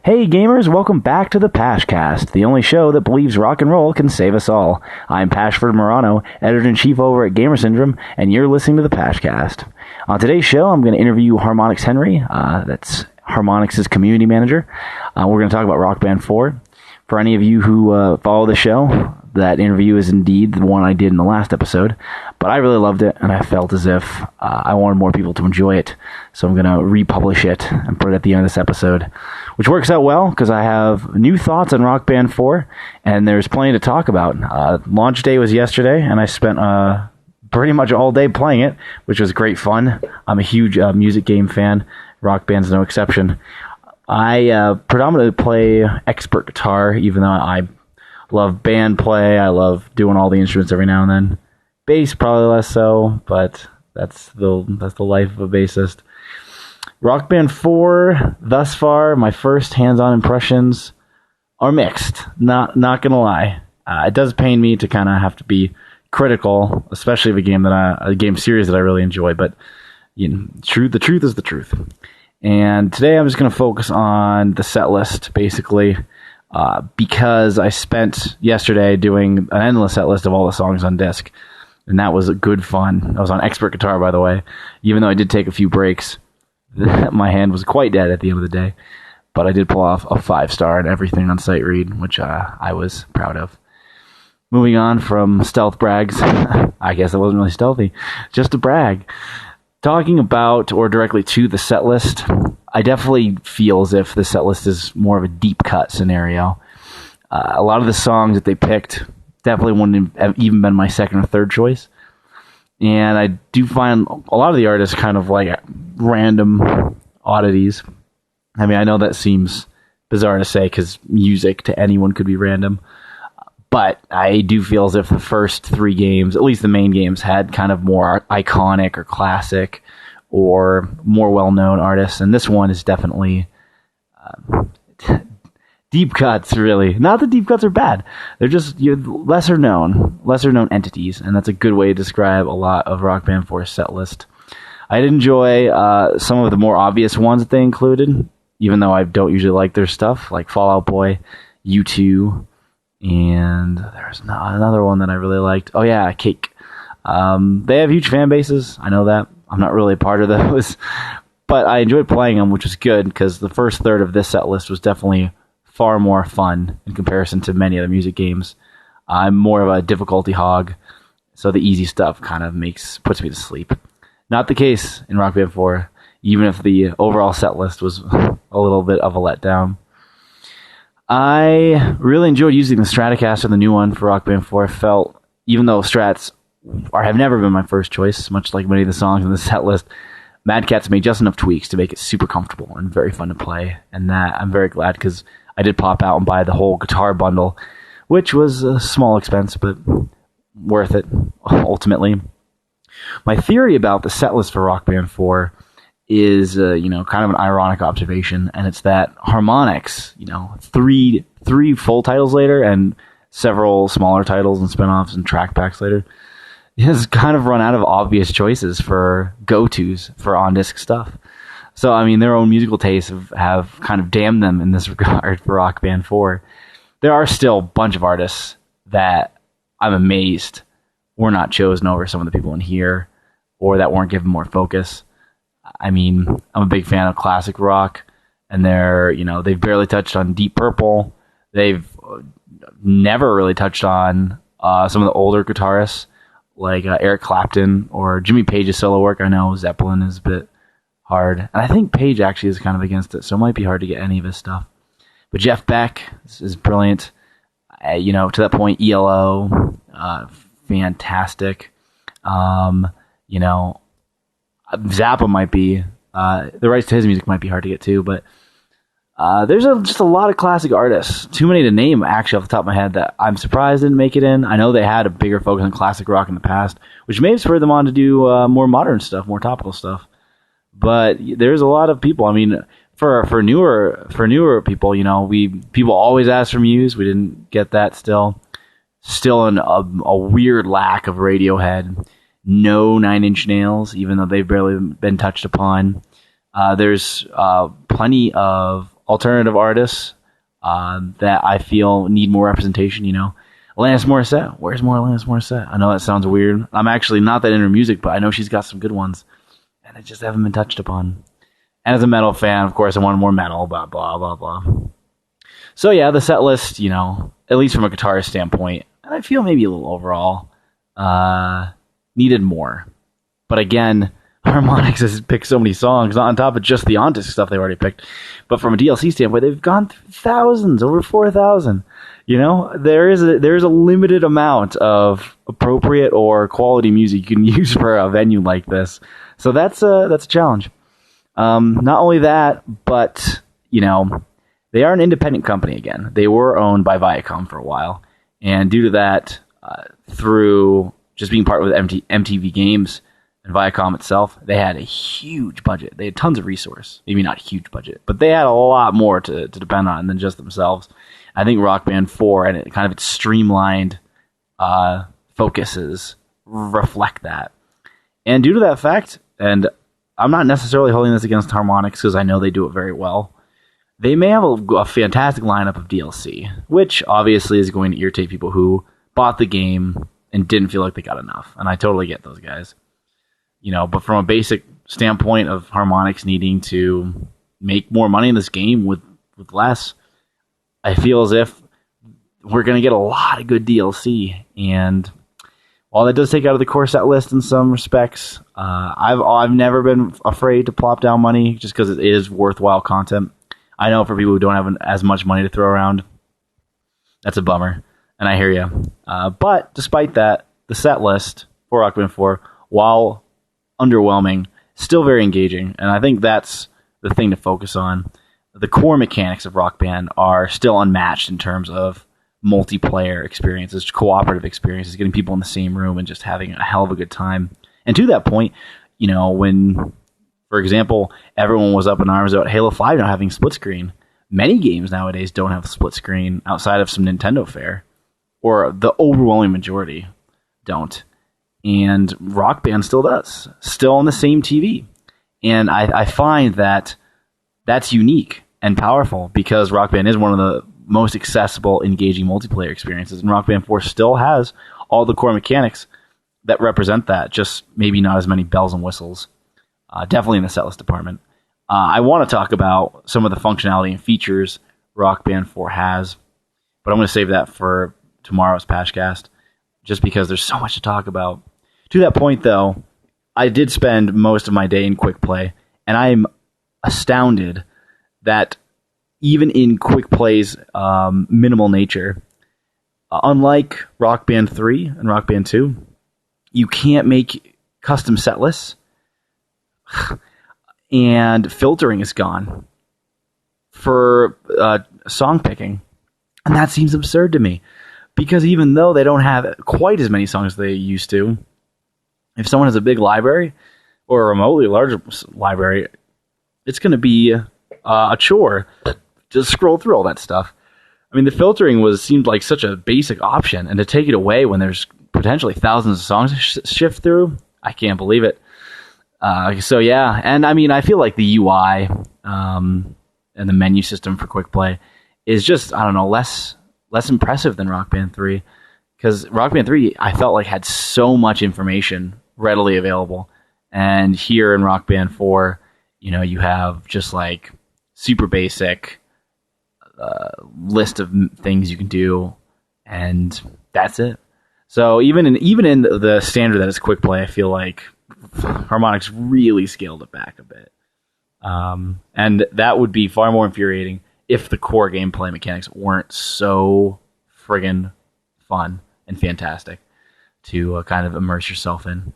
Hey gamers, welcome back to the Pashcast, the only show that believes rock and roll can save us all. I'm Pashford Morano, editor-in-chief over at Gamer Syndrome, and you're listening to the Pashcast. On today's show, I'm going to interview HMXHenry, that's Harmonix's community manager. We're going to talk about Rock Band 4. For any of you who follow the show, that interview is indeed the one I did in the last episode, but I really loved it, and I felt as if I wanted more people to enjoy it, so I'm going to republish it and put it at the end of this episode, which works out well because I have new thoughts on Rock Band 4, and there's plenty to talk about. Launch day was yesterday, and I spent pretty much all day playing it, which was great fun. I'm a huge music game fan. Rock Band's no exception. I predominantly play expert guitar, even though I love band play. I love doing all the instruments every now and then. Bass probably less so, but that's the life of a bassist. Rock Band 4, thus far, my first hands-on impressions are mixed. Not gonna lie. It does pain me to kind of have to be critical, especially of a game series that I really enjoy. But you know, the truth is the truth. And today I'm just going to focus on the set list, basically, because I spent yesterday doing an endless set list of all the songs on disc, and that was good fun. I was on expert guitar, by the way, even though I did take a few breaks. My hand was quite dead at the end of the day, but I did pull off a 5-star and everything on sight read, which I was proud of. Moving on from stealth brags, I guess it wasn't really stealthy, just a brag. Talking about, or directly to the set list, I definitely feel as if the set list is more of a deep cut scenario. A lot of the songs that they picked definitely wouldn't have even been my second or third choice. And I do find a lot of the artists kind of like random oddities. I mean, I know that seems bizarre to say because music to anyone could be random. But I do feel as if the first 3 games, at least the main games, had kind of more iconic or classic or more well-known artists. And this one is definitely deep cuts, really. Not that deep cuts are bad. They're just lesser known entities. And that's a good way to describe a lot of Rock Band 4's set list. I did enjoy some of the more obvious ones that they included, even though I don't usually like their stuff, like Fall Out Boy, U2, and there's another one that I really liked. Oh yeah, Cake. They have huge fan bases. I know that. I'm not really a part of those. But I enjoyed playing them, which was good, because the first third of this set list was definitely far more fun in comparison to many other music games. I'm more of a difficulty hog, so the easy stuff kind of puts me to sleep. Not the case in Rock Band 4, even if the overall set list was a little bit of a letdown. I really enjoyed using the Stratocaster, the new one for Rock Band 4. Felt, even though Strats have never been my first choice, much like many of the songs in the set list, Mad Catz made just enough tweaks to make it super comfortable and very fun to play. And that I'm very glad, because I did pop out and buy the whole guitar bundle, which was a small expense, but worth it, ultimately. My theory about the set list for Rock Band 4 is kind of an ironic observation, and it's that Harmonix, three full titles later and several smaller titles and spin-offs and track packs later, has kind of run out of obvious choices for go-tos for on-disc stuff. So, I mean, their own musical tastes have kind of damned them in this regard for Rock Band 4. There are still a bunch of artists that I'm amazed were not chosen over some of the people in here, or that weren't given more focus. I mean, I'm a big fan of classic rock, and they've barely touched on Deep Purple. They've never really touched on some of the older guitarists, like Eric Clapton or Jimmy Page's solo work. I know Zeppelin is a bit hard, and I think Page actually is kind of against it, so it might be hard to get any of his stuff. But Jeff Beck is brilliant. To that point, ELO, fantastic. Zappa might be, the rights to his music might be hard to get to, but there's just a lot of classic artists. Too many to name, actually, off the top of my head, that I'm surprised didn't make it in. I know they had a bigger focus on classic rock in the past, which may have spurred them on to do more modern stuff, more topical stuff. But there's a lot of people. I mean, for newer people, people always ask for Muse. We didn't get that still. Still a weird lack of Radiohead. No 9 Inch Nails, even though they've barely been touched upon. There's plenty of alternative artists that I feel need more representation, Alanis Morissette. Where's more Alanis Morissette? I know that sounds weird. I'm actually not that into music, but I know she's got some good ones, and they just haven't been touched upon. And as a metal fan, of course, I wanted more metal, blah, blah, blah, blah. So yeah, the set list, at least from a guitarist standpoint, and I feel maybe a little overall, needed more. But again, Harmonix has picked so many songs, not on top of just the on-disc stuff they've already picked, but from a DLC standpoint, they've gone through thousands, over 4,000. There is a limited amount of appropriate or quality music you can use for a venue like this. So that's a challenge. Not only that, but they are an independent company again. They were owned by Viacom for a while, and due to that, through just being part with MTV Games and Viacom itself, they had a huge budget. They had tons of resource. Maybe not a huge budget, but they had a lot more to depend on than just themselves. I think Rock Band 4 and its streamlined focuses reflect that. And due to that fact, and I'm not necessarily holding this against Harmonix because I know they do it very well, they may have a fantastic lineup of DLC, which obviously is going to irritate people who bought the game and didn't feel like they got enough. And I totally get those guys. But from a basic standpoint of Harmonix needing to make more money in this game with less, I feel as if we're going to get a lot of good DLC. And while that does take out of the core set list in some respects, I've never been afraid to plop down money just because it is worthwhile content. I know for people who don't have as much money to throw around, that's a bummer, and I hear you. But despite that, the set list for Rock Band 4, while underwhelming, still very engaging, and I think that's the thing to focus on. The core mechanics of Rock Band are still unmatched in terms of multiplayer experiences, cooperative experiences, getting people in the same room and just having a hell of a good time. And to that point, when, for example, everyone was up in arms about Halo 5 not having split screen, many games nowadays don't have split screen outside of some Nintendo fare, or the overwhelming majority don't. And Rock Band still does, still on the same TV. And I find that that's unique and powerful because Rock Band is one of the most accessible, engaging multiplayer experiences. And Rock Band 4 still has all the core mechanics that represent that, just maybe not as many bells and whistles. Definitely in the setlist department. I want to talk about some of the functionality and features Rock Band 4 has, but I'm going to save that for tomorrow's Pashcast, just because there's so much to talk about. To that point, though, I did spend most of my day in Quick Play, and I'm astounded that even in Quick Play's minimal nature, unlike Rock Band 3 and Rock Band 2, you can't make custom set lists, and filtering is gone for song picking. And that seems absurd to me, because even though they don't have quite as many songs as they used to, if someone has a big library or a remotely larger library, it's going to be a chore to scroll through all that stuff. I mean, the filtering seemed like such a basic option, and to take it away when there's potentially thousands of songs to shift through, I can't believe it. So yeah, and I mean, I feel like the UI and the menu system for Quick Play is just, I don't know, less impressive than Rock Band 3, because Rock Band 3 I felt like had so much information readily available, and here in Rock Band 4, you have just like super basic list of things you can do, and that's it. So even in the standard that is Quick Play, I feel like Harmonix really scaled it back a bit. And that would be far more infuriating if the core gameplay mechanics weren't so friggin' fun and fantastic to kind of immerse yourself in.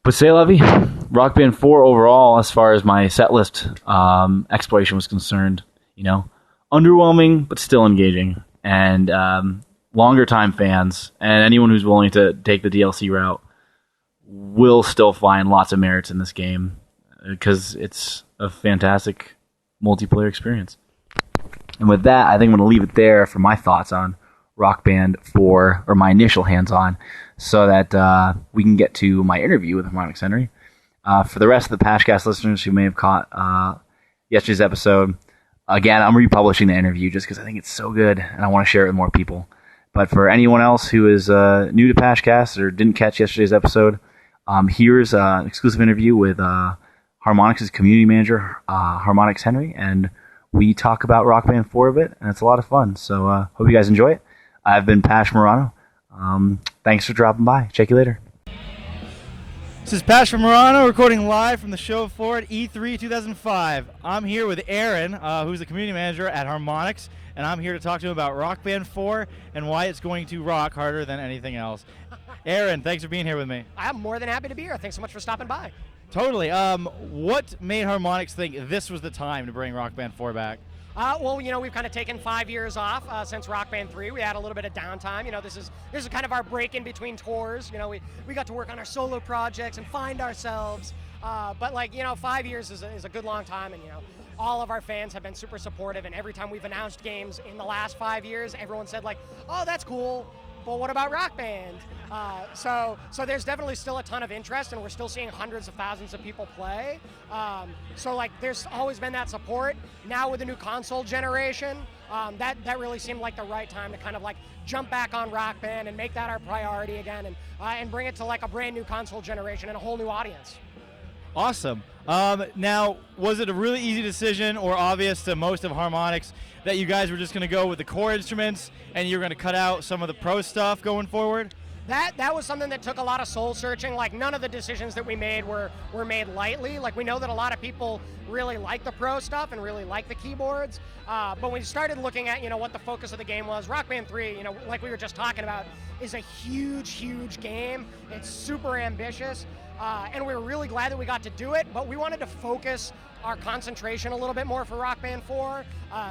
But c'est la vie. Rock Band 4 overall, as far as my setlist exploration was concerned, underwhelming, but still engaging. And longer time fans and anyone who's willing to take the DLC route will still find lots of merits in this game, because it's a fantastic multiplayer experience. And with that, I think I'm going to leave it there for my thoughts on Rock Band 4, or my initial hands-on, so that we can get to my interview with HMXHenry. For the rest of the Pashcast listeners who may have caught yesterday's episode, Again, I'm republishing the interview just because I think it's so good and I want to share it with more people. But for anyone else who is new to Pashcast or didn't catch yesterday's episode, here's an exclusive interview with Harmonix's community manager, HMXHenry, and we talk about Rock Band 4 a bit, and it's a lot of fun. So hope you guys enjoy it. I've been Pash Morano. Thanks for dropping by. Check you later. This is Pashford Morano recording live from the show floor at E3 2005. I'm here with Aaron, who's the community manager at Harmonix, and I'm here to talk to him about Rock Band 4 and why it's going to rock harder than anything else. Aaron, thanks for being here with me. I'm more than happy to be here. Thanks so much for stopping by. Totally. What made Harmonix think this was the time to bring Rock Band 4 back? Well, we've kind of taken 5 years off since Rock Band 3. We had a little bit of downtime. This is kind of our break in between tours. We got to work on our solo projects and find ourselves. But 5 years is a good long time, and all of our fans have been super supportive. And every time we've announced games in the last 5 years, everyone said "Oh, that's cool. But what about Rock Band?" So there's definitely still a ton of interest, and we're still seeing hundreds of thousands of people play. There's always been that support. Now with the new console generation, that really seemed like the right time to kind of jump back on Rock Band and make that our priority again, and bring it to a brand new console generation and a whole new audience. Awesome. Now, was it a really easy decision or obvious to most of Harmonix that you guys were just going to go with the core instruments and you're going to cut out some of the pro stuff going forward? That was something that took a lot of soul searching. None of the decisions that we made were made lightly. We know that a lot of people really like the pro stuff and really like the keyboards. But when we started looking at what the focus of the game was, Rock Band 3, like we were just talking about, is a huge game. It's super ambitious. And we were really glad that we got to do it, but we wanted to focus our concentration a little bit more for Rock Band 4.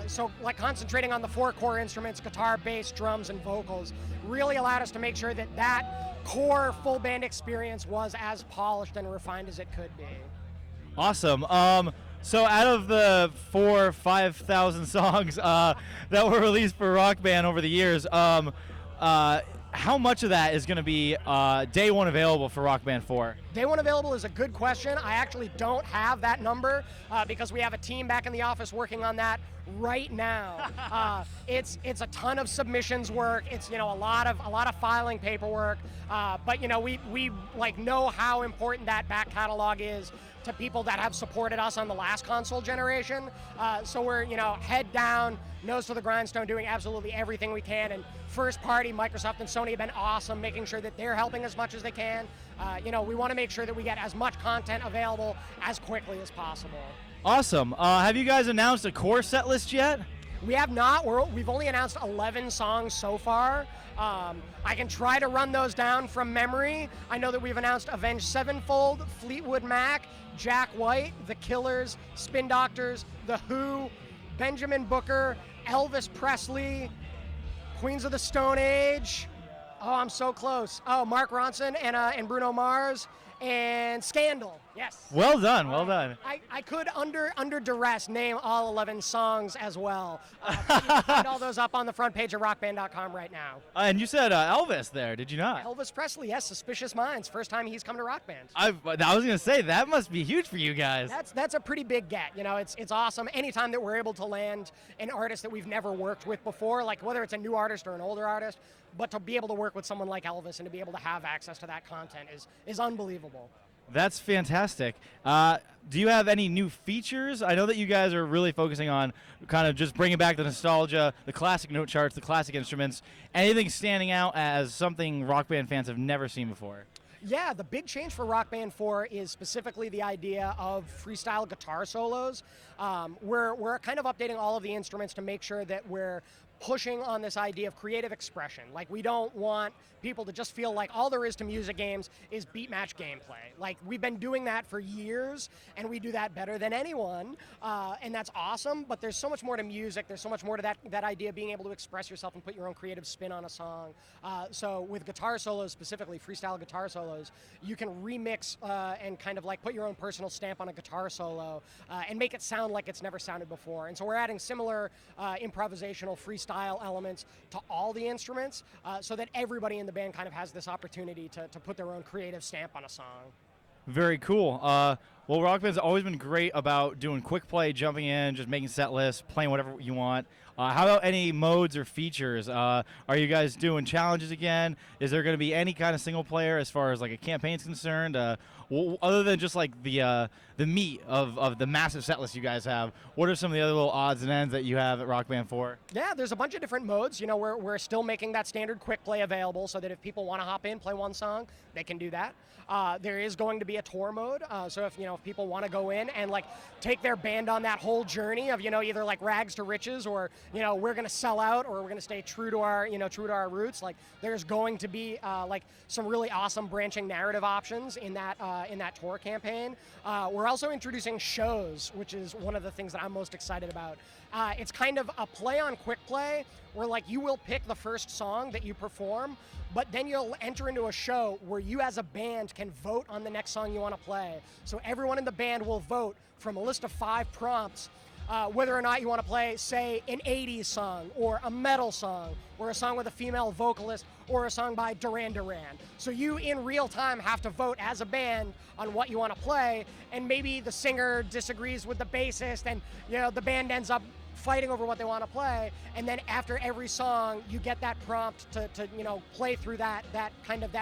So concentrating on the 4 core instruments, guitar, bass, drums, and vocals, really allowed us to make sure that core full band experience was as polished and refined as it could be. Awesome. So out of the 4,000 or 5,000 songs that were released for Rock Band over the years, how much of that is going to be day one available for Rock Band 4? Day one available is a good question. I actually don't have that number because we have a team back in the office working on that right now. It's a ton of submissions work. It's a lot of filing paperwork. But we know how important that back catalog is to people that have supported us on the last console generation. So we're head down, nose to the grindstone, doing absolutely everything we can. And first party, Microsoft and Sony have been awesome, making sure that they're helping as much as they can. We want to make sure that we get as much content available as quickly as possible. Awesome. Have you guys announced a core set list yet? We have not. We've only announced 11 songs so far. I can try to run those down from memory. I know that we've announced Avenged Sevenfold, Fleetwood Mac, Jack White, The Killers, Spin Doctors, The Who, Benjamin Booker, Elvis Presley, Queens of the Stone Age. Oh, I'm so close. Oh, Mark Ronson and Bruno Mars, and Scandal. Yes. Well done. Well done. I could under duress name all 11 songs as well. You can find all those up on the front page of rockband.com right now. And you said Elvis there, did you not? Elvis Presley, yes. Suspicious Minds. First time he's come to Rock Band. I was going to say, that must be huge for you guys. That's a pretty big get. It's awesome. Anytime that we're able to land an artist that we've never worked with before, whether it's a new artist or an older artist, but to be able to work with someone like Elvis and to be able to have access to that content is unbelievable. That's fantastic. Do you have any new features? I know that you guys are really focusing on kind of just bringing back the nostalgia, the classic note charts, the classic instruments. Anything standing out as something Rock Band fans have never seen before? Yeah, the big change for Rock Band 4 is specifically the idea of freestyle guitar solos. We're kind of updating all of the instruments to make sure that we're pushing on this idea of creative expression. We don't want people to just feel like all there is to music games is beat match gameplay. We've been doing that for years, and we do that better than anyone, and that's awesome, but there's so much more to music. There's so much more to that idea of being able to express yourself and put your own creative spin on a song. So with guitar solos, specifically freestyle guitar solos, you can remix and kind of put your own personal stamp on a guitar solo and make it sound like it's never sounded before. And so we're adding similar improvisational freestyle elements to all the instruments so that everybody in the band kind of has this opportunity to put their own creative stamp on a song. Very cool. Well, Rock Band's always been great about doing quick play, jumping in, just making set lists, playing whatever you want. How about any modes or features? Are you guys doing challenges again? Is there going to be any kind of single player as far as like a campaign's concerned? Other than just like the meat of the massive set list you guys have, what are some of the other little odds and ends that you have at Rock Band 4? Yeah, there's a bunch of different modes. You know, we're still making that standard quick play available so that if people want to hop in, play one song, they can do that. There is going to be a tour mode, so if people want to go in and like take their band on that whole journey of either like rags to riches or we're going to sell out or we're going to stay true to our roots. Like there's going to be like some really awesome branching narrative options in that tour campaign. We're also introducing shows, which is one of the things that I'm most excited about. It's kind of a play on quick play where like you will pick the first song that you perform, but then you'll enter into a show where you as a band can vote on the next song you want to play. So everyone in the band will vote from a list of 5 prompts whether or not you want to play, say, an 80s song or a metal song or a song with a female vocalist or a song by Duran Duran. So you, in real time, have to vote as a band on what you want to play, and maybe the singer disagrees with the bassist and the band ends up fighting over what they want to play, and then after every song you get that prompt to play through that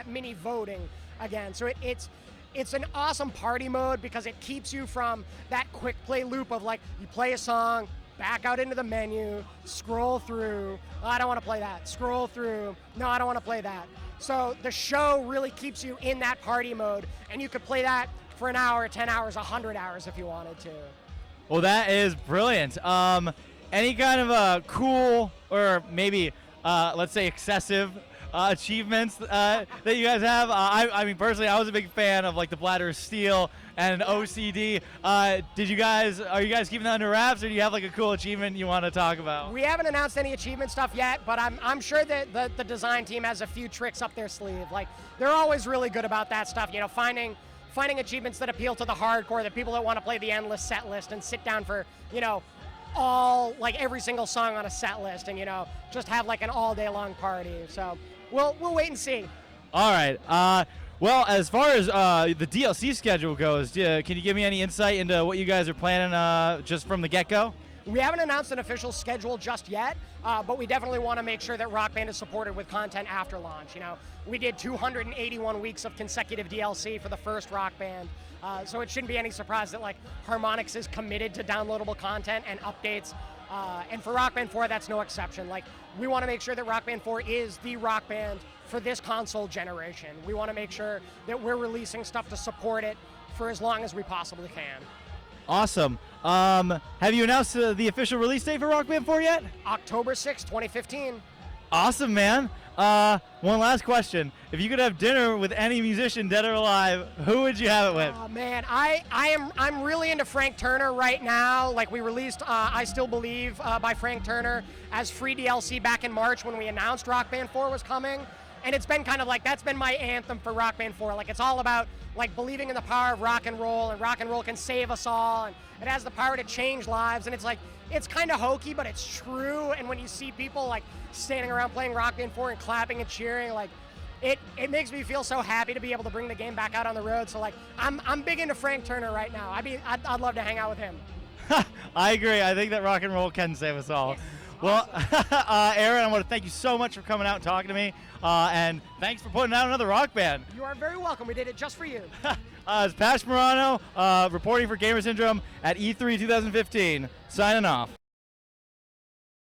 mini voting again. So it's an awesome party mode because it keeps you from that quick play loop of like you play a song, back out into the menu, scroll through, oh, I don't want to play that, scroll through, no, I don't want to play that. So the show really keeps you in that party mode, and you could play that for an hour, 10 hours, 100 hours if you wanted to. Well, that is brilliant. Any kind of cool or maybe, let's say, excessive achievements that you guys have? I mean, personally, I was a big fan of like the Bladder of Steel and OCD. Are you guys keeping that under wraps, or do you have like a cool achievement you want to talk about? We haven't announced any achievement stuff yet, but I'm sure that the design team has a few tricks up their sleeve. Like they're always really good about that stuff. Finding achievements that appeal to the hardcore, the people that want to play the endless set list and sit down for every single song on a set list and just have like an all day long party. So we'll wait and see. All right. Well, as far as the DLC schedule goes, can you give me any insight into what you guys are planning just from the get-go? We haven't announced an official schedule just yet, but we definitely want to make sure that Rock Band is supported with content after launch. We did 281 weeks of consecutive DLC for the first Rock Band, so it shouldn't be any surprise that like Harmonix is committed to downloadable content and updates. And for Rock Band 4, that's no exception. Like, we want to make sure that Rock Band 4 is the Rock Band for this console generation. We want to make sure that we're releasing stuff to support it for as long as we possibly can. Awesome. Have you announced the official release date for Rock Band 4 yet? October 6, 2015. Awesome, man. One last question. If you could have dinner with any musician, dead or alive, who would you have it with? Oh, man, I'm really into Frank Turner right now. Like, we released I Still Believe by Frank Turner as free DLC back in March when we announced Rock Band 4 was coming. And it's been kind of like, that's been my anthem for Rock Band 4. Like, it's all about, like, believing in the power of rock and roll can save us all, and it has the power to change lives, and it's like, it's kind of hokey, but it's true, and when you see people, like, standing around playing Rock Band 4 and clapping and cheering, like, it makes me feel so happy to be able to bring the game back out on the road. So, like, I'm big into Frank Turner right now. I'd love to hang out with him. I agree. I think that rock and roll can save us all. Well, Aaron, I want to thank you so much for coming out and talking to me, and thanks for putting out another Rock Band. You are very welcome. We did it just for you. It's Pash Morano, reporting for Gamer Syndrome at E3 2015, signing off.